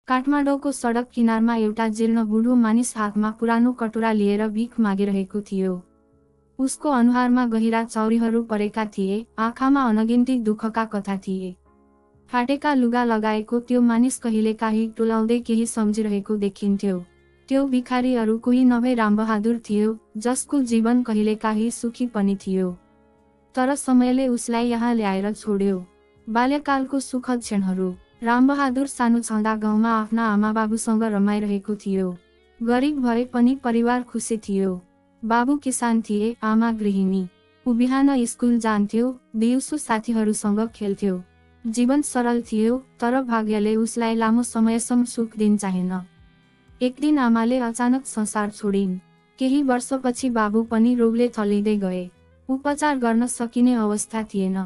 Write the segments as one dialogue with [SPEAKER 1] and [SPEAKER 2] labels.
[SPEAKER 1] काठमाडौँको सडक किनारमा एउटा जीर्ण बुढो मानिस हातमा पुरानो कटोरा लिएर भिख मागिरहेको थियो। उसको अनुहारमा गहिरा चौरीहरू परेका थिए, आँखामा अनगिन्ती दुःखका कथा थिए। फाटेका लुगा लगाएको त्यो मानिस कहिलेकाहीँ टोलाउँदै केही सम्झिरहेको देखिन्थ्यो। त्यो भिखारी अरू कोही नभई रामबहादुर थियो, जसको जीवन कहिलेकाहीँ सुखी पनि थियो। तर समयले उसलाई यहाँ ल्याएर छोड्यो। बाल्यकालको सुखद क्षणहरू। रामबहादुर सानो छँदा गाउँमा आफ्ना आमाबाबुसँग रमाइरहेको थियो। गरिब भए पनि परिवार खुसी थियो। बाबु किसान थिए, आमा गृहिणी। ऊ बिहान स्कुल जान्थ्यो, दिउँसो साथीहरूसँग खेल्थ्यो। जीवन सरल थियो, तर भाग्यले उसलाई लामो समयसम्म सुख दिन चाहेन। एक दिन आमाले अचानक संसार छोडिन्। केही वर्षपछि बाबु पनि रोगले थलिँदै गए। उपचार गर्न सकिने अवस्था थिएन।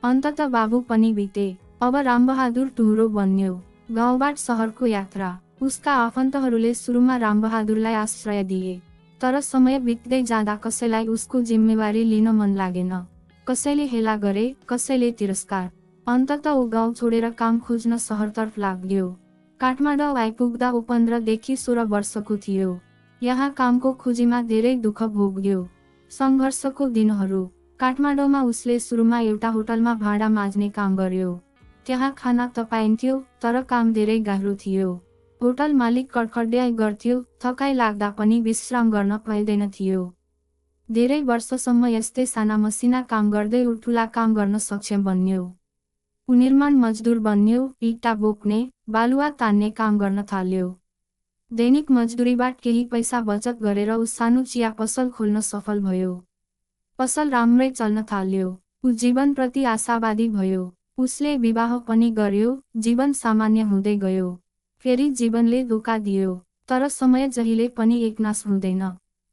[SPEAKER 1] अन्ततः बाबु पनि बिते। अब रामबहादुर टुहुरो बन्यो। गाउँबाट सहरको यात्रा। उसका आफन्तहरूले सुरुमा रामबहादुरलाई आश्रय दिए। तर समय बित्दै जाँदा कसैलाई उसको जिम्मेवारी लिन मन लागेन। कसैले हेला गरे, कसैले तिरस्कार। अन्ततः ऊ गाउँ छोडेर काम खोज्न सहरतर्फ लाग्यो। काठमाडौँ आइपुग्दा ऊ 15 देखि 16 वर्षको थियो। यहाँ कामको खोजीमा धेरै दुःख भोग्यो। सङ्घर्षको दिनहरू। काठमाडौँमा उसले सुरुमा एउटा होटलमा भाँडा माझ्ने काम गर्यो। त्यहाँ खाना त पाइन्थ्यो, तर काम धेरै गाह्रो थियो। होटल मालिक कडकड्याइ गर्थ्यो, थकाइ लाग्दा पनि विश्राम गर्न पाइँदैन थियो। धेरै वर्षसम्म यस्तै साना मसिना काम गर्दै ऊ ठुला काम गर्न सक्षम बन्यो। ऊ निर्माण मजदुर बन्यो, इँटा बोक्ने, बालुवा तान्ने काम गर्न थाल्यो। दैनिक मजदुरीबाट केही पैसा बचत गरेर ऊ सानो चिया पसल खोल्न सफल भयो। पसल राम्रै चल्न थाल्यो। ऊ जीवनप्रति आशावादी भयो। उसले विवाह पनि गर्यो, जीवन सामान्य हुँदै गयो। फेरि जीवनले धोका दियो, तर समय जहिले पनि एकनाश हुँदैन।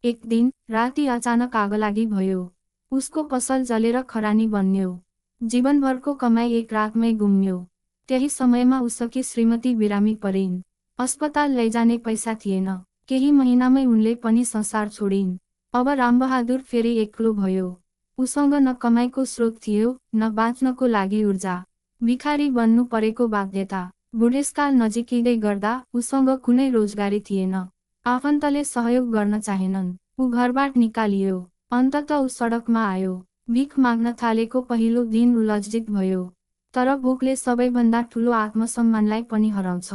[SPEAKER 1] एक दिन राति अचानक आगलागी भयो। उसको पसल जलेर खरानी बन्यो। जीवनभरको कमाई एक रातमै गुम्यो। त्यही समयमा उसकी श्रीमती बिरामी परिन्। अस्पताल लैजाने पैसा थिएन। केही महिनामै उनले पनि संसार छोडिन्। अब रामबहादुर फेरि एक्लो भयो। उसँग न कमाइको स्रोत थियो, न बाँच्नको लागि ऊर्जा। भिखारी बन्नु परेको बाध्यता। बुढेसकाल नजिकिँदै गर्दा उसँग कुनै रोजगारी थिएन। आफन्तले सहयोग गर्न चाहेनन्। ऊ घरबाट निकालियो। अन्ततः ऊ सडकमा आयो। भिख माग्न थालेको पहिलो दिन ऊ लज्जित भयो। तर भोकले सबैभन्दा ठुलो आत्मसम्मानलाई पनि हराउँछ।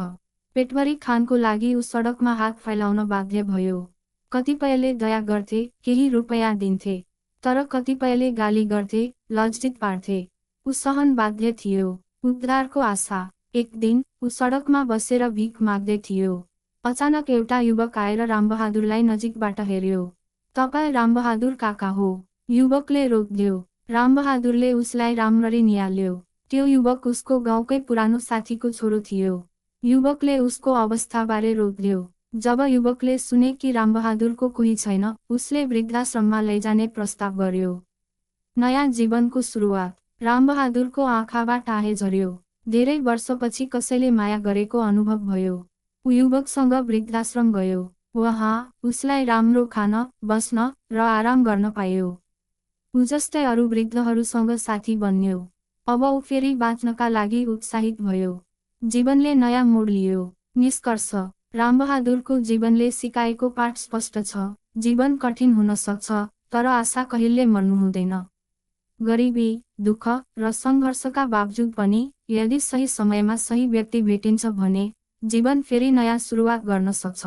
[SPEAKER 1] पेटभरि खानको लागि ऊ सडकमा हात फैलाउन बाध्य भयो। कतिपयले दया गर्थे, केही रुपैयाँ दिन्थे, तर कतिपयले गाली गर्थे, लज्जित पार्थे। ऊ सहन बाध्य थियो। उद्धारको आशा। एक दिन ऊ सडकमा बसेर भिख माग्दै थियो। अचानक एउटा युवक आएर रामबहादुरलाई नजिकबाट हेर्यो। तपाईँ रामबहादुर काका हो? युवकले रोक्यो। रामबहादुरले उसलाई राम्ररी निहाल्यो। त्यो युवक उसको गाउँकै पुरानो साथीको छोरो थियो। युवकले उसको अवस्थाबारे रोक्यो। जब युवकले सुने कि रामबहादुरको कोही छैन, उसले वृद्धाश्रममा लैजाने प्रस्ताव गर्यो। नयाँ जीवनको सुरुवात। रामबहादुरको आँखाबाट आँहे झर्यो। धेरै वर्षपछि कसैले माया गरेको अनुभव भयो। ऊ युवकसँग वृद्धाश्रम गयो। वहाँ उसलाई राम्रो खान, बस्न र आराम गर्न पाइयो। ऊ जस्तै अरू वृद्धहरूसँग साथी बन्यो। अब ऊ फेरि बाँच्नका लागि उत्साहित भयो। जीवनले नयाँ मोड लियो। निष्कर्ष। रामबहादुरको जीवनले सिकाएको पाठ स्पष्ट छ। जीवन कठिन हुन सक्छ, तर आशा कहिल्यै मर्नु हुँदैन। गरिबी, दुःख र सङ्घर्षका बावजुद पनि यदि सही समयमा सही व्यक्ति भेटिन्छ भने जीवन फेरि नयाँ सुरुवात गर्न सक्छ।